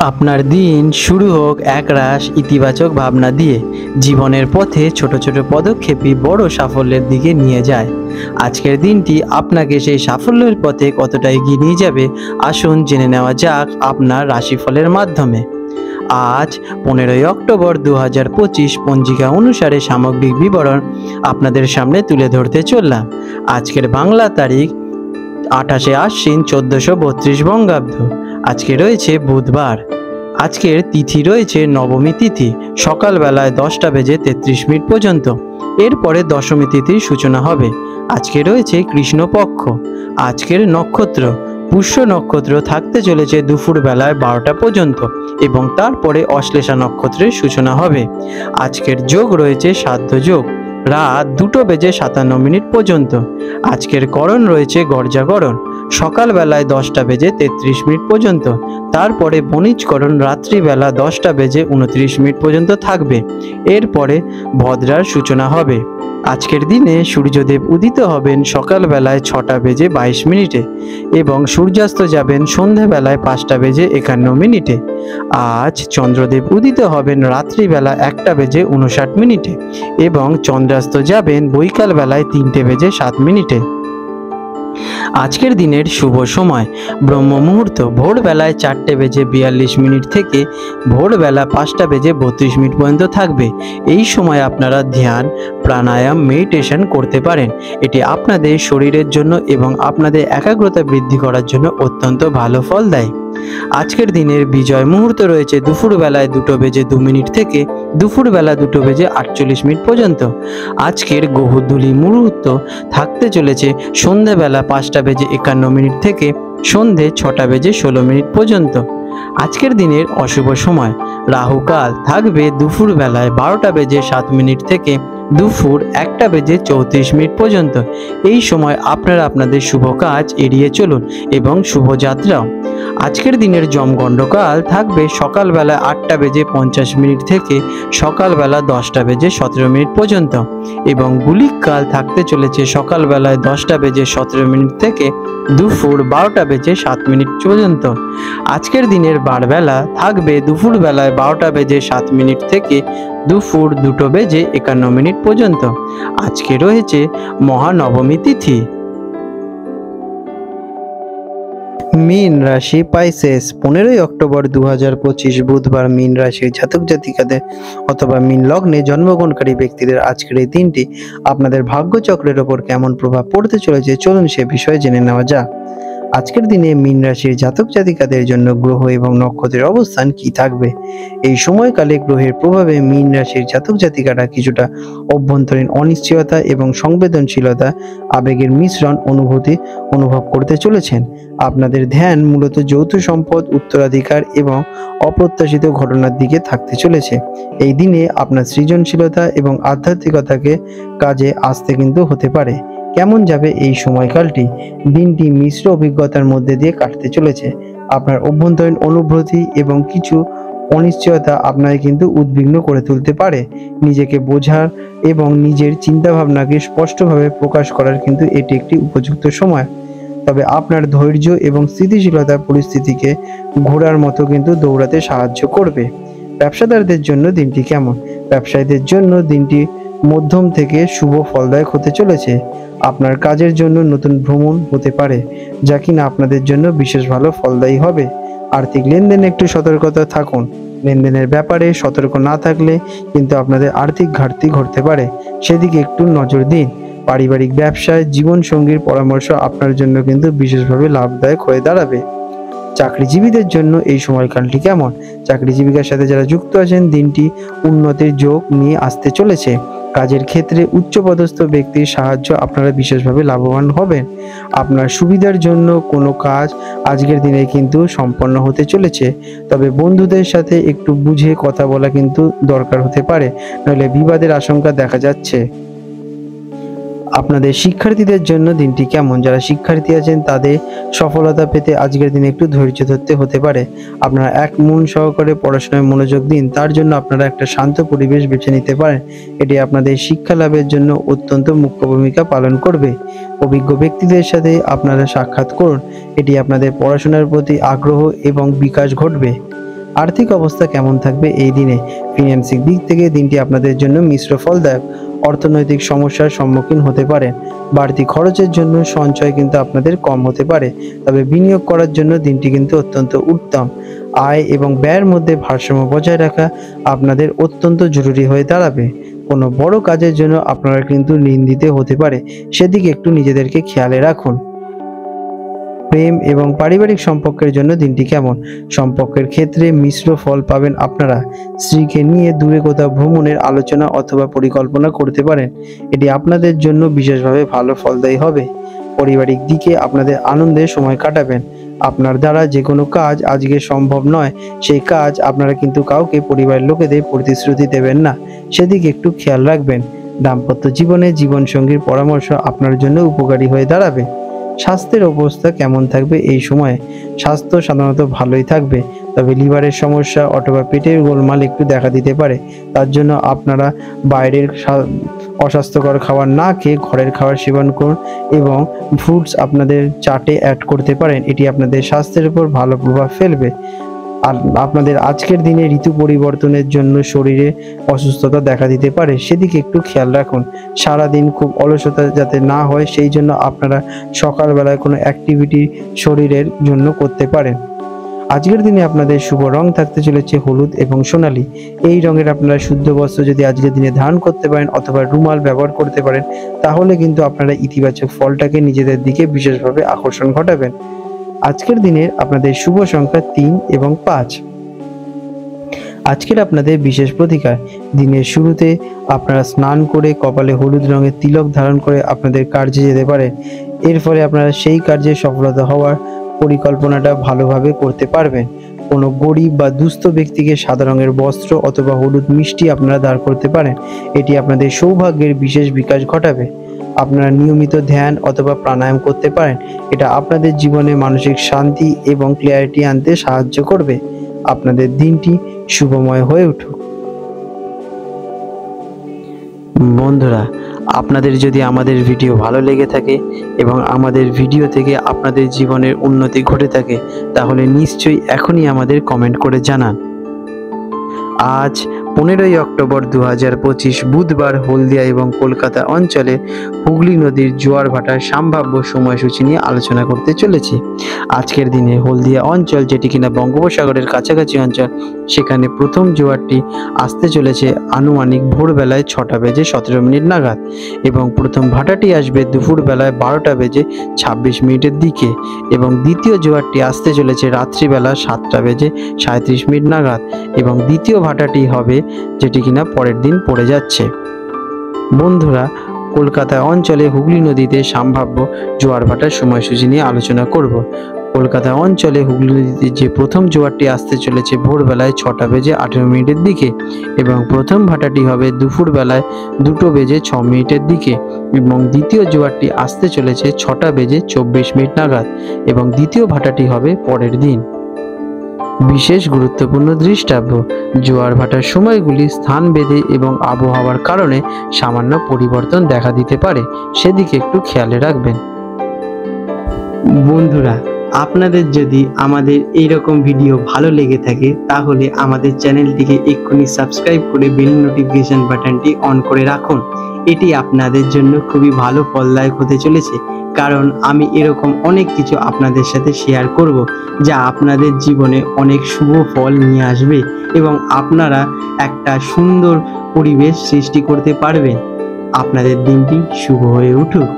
আপনার দিন শুরু হোক একরাশ ইতিবাচক ভাবনা দিয়ে। জীবনের পথে ছোট ছোট পদক্ষেপই বড় সাফল্যের দিকে নিয়ে যায়। আজকের দিনটি আপনাকে সেই সাফল্যের পথে কতটা এগিয়ে নিয়ে যাবে, আসুন জেনে নেওয়া যাক আপনার রাশিফলের মাধ্যমে। আজ 15ই অক্টোবর 2025 পঞ্জিকা অনুসারে সামগ্রিক বিবরণ আপনাদের সামনে তুলে ধরতে চললাম। আজকের বাংলা তারিখ 28শে আশ্বিন 1432 বঙ্গাব্দ। আজকে রয়েছে বুধবার। আজকের তিথি রয়েছে নবমী তিথি, সকালবেলায় 10:33 পর্যন্ত। এরপরে দশমী তিথির সূচনা হবে। আজকে রয়েছে কৃষ্ণপক্ষ। আজকের নক্ষত্র পুষ্য নক্ষত্র থাকতে চলেছে দুপুর বেলায় 12টা পর্যন্ত এবং তারপরে অশ্লেষা নক্ষত্রের সূচনা হবে। আজকের যোগ রয়েছে সাধ্য যোগ, রাত 2:57 পর্যন্ত। আজকের করণ রয়েছে গর্জাকরণ, সকালবেলায় 10:33 পর্যন্ত। তারপরে বণিজকরণ রাত্রিবেলা 10:29 পর্যন্ত থাকবে। এরপরে ভদ্রার সূচনা হবে। আজকের দিনে সূর্যদেব উদিত হবেন সকালবেলায় 6:22 এবং সূর্যাস্ত যাবেন সন্ধ্যাবেলায় 5:51। আজ চন্দ্রদেব উদিত হবেন রাত্রিবেলা 1:59 এবং চন্দ্রাস্ত যাবেন বৈকালবেলায় 3:07। আজকের দিনের শুভ সময় ব্রহ্ম মুহূর্ত ভোরবেলায় 4:42 থেকে ভোরবেলা 5:32 পর্যন্ত থাকবে। এই সময় আপনারা ধ্যান, প্রাণায়াম, মেডিটেশন করতে পারেন। এটি আপনাদের শরীরের জন্য এবং আপনাদের একাগ্রতা বৃদ্ধি করার জন্য অত্যন্ত ভালো ফল দেয়। আজকের দিনের বিজয় মুহূর্ত রয়েছে দুপুরবেলায় 2:02 থেকে দুপুরবেলা 2:48 পর্যন্ত। আজকের গোধূলি মুহূর্ত থাকতে চলেছে সন্ধ্যাবেলা 5:51 থেকে সন্ধে 6:16 পর্যন্ত। আজকের দিনের অশুভ সময় রাহুকাল থাকবে দুপুরবেলায় 12:07 থেকে দুপুর 1:34 পর্যন্ত। এই সময় আপনারা আপনাদের শুভ কাজ এড়িয়ে চলুন এবং শুভযাত্রাও। আজকের দিনের যমগণ্ডকাল থাকবে সকালবেলা 8:50 থেকে সকালবেলা 10:17 পর্যন্ত এবং গুলিক কাল থাকতে চলেছে সকালবেলায় 10:17 থেকে দুপুর 12:07 পর্যন্ত। আজকের দিনের বারবেলা থাকবে দুপুরবেলায় 12:07 থেকে দুপুর 2:51 পর্যন্ত। আজকে রয়েছে মহানবমী তিথি। মীন রাশি পাইসেস 15ই অক্টোবর 2025 বুধবার মীন রাশির জাতক জাতিকাদের অথবা মীন লগ্নে জন্মগ্রহণকারী ব্যক্তিদের আজকের এই দিনটি আপনাদের ভাগ্যচক্রের ওপর কেমন প্রভাব পড়তে চলেছে, চলুন সে বিষয়ে জেনে নেওয়া যাক। আজকের দিনে মীন রাশির জাতক জাতিকাদের জন্য গ্রহ এবং নক্ষত্রের অবস্থান কি থাকবে। এই সময়কালে গ্রহের প্রভাবে মীন রাশির জাতক জাতিকারা কিছুটা অভ্যন্তরীণ অনিশ্চয়তা এবং সংবেদনশীলতা, আবেগের মিশ্রণ অনুভব করতে চলেছেন। আপনাদের ধ্যান মূলত যৌথ সম্পদ, উত্তরাধিকার এবং অপ্রত্যাশিত ঘটনার দিকে থাকতে চলেছে। এই দিনে আপনার সৃজনশীলতা এবং আধ্যাত্মিকতাকে কাজে আসতে কিন্তু হতে পারে। কেমন যাবে এই সময়কালটি? দিনটি মিশ্র অভিজ্ঞতার মধ্যে দিয়ে কাটতে চলেছে। আপনার অভ্যন্তরীণ অনুভূতি এবং কিছু অনিশ্চয়তা আপনাকে কিন্তু উদ্বিগ্ন করে তুলতে পারে। নিজেকে বোঝার এবং নিজের চিন্তাভাবনাকে স্পষ্টভাবে প্রকাশ করার কিন্তু এটি একটি উপযুক্ত সময়। তবে আপনার ধৈর্য এবং স্থিতিশীলতা পরিস্থিতিকে ঘোরার মতো কিন্তু দৌড়াতে সাহায্য করবে। ব্যবসাদারদের জন্য দিনটি কেমন? ব্যবসায়ীদের জন্য দিনটি মধ্যম থেকে শুভ ফলদায়ক হতে চলেছে। আপনার কাজের জন্য নতুন ভ্রমণ হতে পারে, যা কিনা আপনাদের জন্য বিশেষ ভালো ফলদায়ী হবে। আর্থিক লেনদেনে একটু সতর্কতা থাকুন। লেনদেনের ব্যাপারে সতর্ক না থাকলে কিন্তু আপনাদের আর্থিক ঘাটতি ঘটতে পারে, সেদিকে একটু নজর দিন। পারিবারিক ব্যবসায় জীবনসঙ্গীর পরামর্শ আপনার জন্য কিন্তু বিশেষভাবে লাভদায়ক হয়ে দাঁড়াবে। চাকরিজীবীদের জন্য এই সময়কালটি কেমন? চাকরিজীবিকার সাথে যারা যুক্ত আছেন, দিনটি উন্নতির যোগ নিয়ে আসতে চলেছে। কাজের ক্ষেত্রে উচ্চপদস্থ ব্যক্তির সাহায্য আপনারা বিশেষভাবে লাভবান হবেন। আপনার সুবিধার জন্য কোনো কাজ আজকের দিনে কিন্তু সম্পন্ন হতে চলেছে। তবে বন্ধুদের সাথে একটু বুঝে কথা বলা কিন্তু দরকার হতে পারে, নইলে বিবাদের আশঙ্কা দেখা যাচ্ছে। আপনাদের শিক্ষার্থীদের জন্য দিনটি কেমন? যারা শিক্ষার্থী আছেন তাদের সফলতা পেতে আজকের দিনে একটু ধৈর্য ধরতে হতে পারে। আপনারা এক মন সহকারে পড়াশোনায় মনোযোগ দিন। তার জন্য আপনারা একটা শান্ত পরিবেশ বেছে নিতে পারেন। এটি আপনাদের শিক্ষা লাভের জন্য অত্যন্ত মুখ্য ভূমিকা পালন করবে। অভিজ্ঞ ব্যক্তিদের সাথে আপনারা সাক্ষাৎ করুন। এটি আপনাদের পড়াশোনার প্রতি আগ্রহ এবং বিকাশ ঘটবে। আর্থিক অবস্থা কেমন থাকবে এই দিনে? ফিন্যান্সিক দিক থেকে দিনটি আপনাদের জন্য মিশ্র ফলদায়ক। অর্থনৈতিক সমস্যার সম্মুখীন হতে পারেন। বাড়তি খরচের জন্য সঞ্চয় কিন্তু আপনাদের কম হতে পারে, তবে বিনিয়োগ করার জন্য দিনটি কিন্তু অত্যন্ত উত্তম। আয় এবং ব্যয়ের মধ্যে ভারসাম্য বজায় রাখা আপনাদের অত্যন্ত জরুরি হয়ে দাঁড়াবে। কোনো বড় কাজের জন্য আপনারা কিন্তু ঋণ দিতে হতে পারে, সেদিকে একটু নিজেদেরকে খেয়ালে রাখুন। প্রেম এবং পারিবারিক সম্পর্কের জন্য দিনটি কেমন? সম্পর্কের ক্ষেত্রে মিশ্র ফল পাবেন আপনারা। স্ত্রীকে নিয়ে দূরে কোথাও ভ্রমণের আলোচনা অথবা পরিকল্পনা করতে পারেন। এটি আপনাদের জন্য বিশেষভাবে ভালো ফলদায়ী হবে। পারিবারিক দিকে আপনাদের আনন্দের সময় কাটাবেন। আপনার দ্বারা যে কোনো কাজ আজকে সম্ভব নয়, সেই কাজ আপনারা কিন্তু কাউকে পরিবারের লোকেদের প্রতিশ্রুতি দেবেন না, সেদিকে একটু খেয়াল রাখবেন। দাম্পত্য জীবনে জীবনসঙ্গীর পরামর্শ আপনার জন্য উপকারী হয়ে দাঁড়াবে। স্বাস্থ্যের অবস্থা কেমন থাকবে এই সময়ে? স্বাস্থ্য সাধারণত ভালোই থাকবে, তবে লিভারের সমস্যা অথবা পেটের গোলমাল একটু দেখা দিতে পারে। তার জন্য আপনারা বাইরের অস্বাস্থ্যকর খাবার না খেয়ে ঘরের খাবার সেবন করুন এবং ফ্রুটস আপনাদের চাটে অ্যাড করতে পারেন। এটি আপনাদের স্বাস্থ্যের উপর ভালো প্রভাব ফেলবে। আর আপনাদের আজকের দিনে ঋতু পরিবর্তনের জন্য শরীরে অসুস্থতা দেখা দিতে পারে, সেদিকে একটু খেয়াল রাখুন। সারাদিন খুব অলসতা যাতে না হয়, সেই জন্য আপনারা সকালবেলায় কোনো অ্যাক্টিভিটি শরীরের জন্য করতে পারেন। আজকের দিনে আপনাদের শুভ রং থাকতে চলেছে হলুদ এবং সোনালী। এই রঙের আপনারা শুদ্ধ বস্ত্র যদি আজকের দিনে ধারণ করতে পারেন অথবা রুমাল ব্যবহার করতে পারেন, তাহলে কিন্তু আপনারা ইতিবাচক ফলটাকে নিজেদের দিকে বিশেষভাবে আকর্ষণ ঘটাবেন। আজকের দিনের আপনাদের শুভ সংখ্যা 3 এবং 5। আজকের আপনাদের বিশেষ প্রতিকার, দিনের শুরুতে আপনারা স্নান করে কপালে হলুদ রঙের তিলক ধারণ করে আপনাদের কার্যে যেতে পারেন। এর ফলে আপনারা সেই কার্যে সফলতা হওয়ার পরিকল্পনাটা ভালোভাবে করতে পারবেন। কোনো গরিব বা দুস্থ ব্যক্তিকে সাদা রঙের বস্ত্র অথবা হলুদ মিষ্টি আপনারা দান করতে পারেন। এটি আপনাদের সৌভাগ্যের বিশেষ বিকাশ ঘটাবে। আপনারা নিয়মিত ধ্যান অথবা প্রাণায়াম করতে পারেন। এটা আপনাদের জীবনে মানসিক শান্তি এবং ক্লিয়ারিটি আনতে সাহায্য করবে। আপনাদের দিনটি শুভময় হয়ে উঠুক। বন্ধুরা, আপনাদের যদি আমাদের ভিডিও ভালো লেগে থাকে এবং আমাদের ভিডিও থেকে আপনাদের জীবনের উন্নতি ঘটে থাকে, তাহলে নিশ্চয়ই এখনই আমাদের কমেন্ট করে জানান। আজ 15ই অক্টোবর 2025 বুধবার হলদিয়া এবং কলকাতা অঞ্চলে হুগলি নদীর জোয়ার ভাটার সম্ভাব্য সময়সূচি নিয়ে আলোচনা করতে চলেছি। আজকের দিনে হলদিয়া অঞ্চল, যেটি কিনা বঙ্গোপসাগরের কাছাকাছি অঞ্চল, সেখানে প্রথম জোয়ারটি আসতে চলেছে আনুমানিক ভোরবেলায় 6টা বেজে 17 মিনিট নাগাদ এবং প্রথম ভাটাটি আসবে দুপুরবেলায় 12টা বেজে 26 মিনিটের দিকে এবং দ্বিতীয় জোয়ারটি আসতে চলেছে রাত্রিবেলা 7টা বেজে 37 মিনিট নাগাদ এবং দ্বিতীয় ভাটাটি হবে যেটি কিনা পরের দিন পড়ে যাচ্ছে। বন্ধুরা, কলকাতা অঞ্চলে হুগলি নদীতে সম্ভাব্য জোয়ার ভাটার সময়সূচি নিয়ে আলোচনা করব। কলকাতা অঞ্চলে হুগলি নদীতে যে প্রথম জোয়ারটি আসতে চলেছে ভোরবেলায় 6টা বেজে 18 মিনিটের দিকে এবং প্রথম ভাটাটি হবে দুপুরবেলায় 2টো বেজে 6 মিনিটের দিকে এবং দ্বিতীয় জোয়ারটি আসতে চলেছে 6টা বেজে 24 মিনিট নাগাদ এবং দ্বিতীয় ভাটাটি হবে পরের দিন। বিশেষ গুরুত্বপূর্ণ দৃষ্টাব্য, জোয়ার ভাটার সময়গুলি স্থান ভেদে এবং আবহাওয়ার কারণে সামান্য পরিবর্তন দেখা দিতে পারে, সেদিকে একটু খেয়ালে রাখবেন। বন্ধুরা, আপনাদের যদি আমাদের এইরকম ভিডিও ভালো লেগে থাকে, তাহলে আমাদের চ্যানেলটিকে এক্ষুনি সাবস্ক্রাইব করে বেল নোটিফিকেশন বাটনটি অন করে রাখুন। এটি আপনাদের জন্য খুবই ভালো ফলদায়ক হতে চলেছে, কারণ আমি এরকম অনেক কিছু আপনাদের সাথে শেয়ার করব যা আপনাদের জীবনে অনেক শুভ ফল নিয়ে আসবে এবং আপনারা একটা সুন্দর পরিবেশ সৃষ্টি করতে পারবেন। আপনাদের দিনটি শুভ হয়ে উঠুক।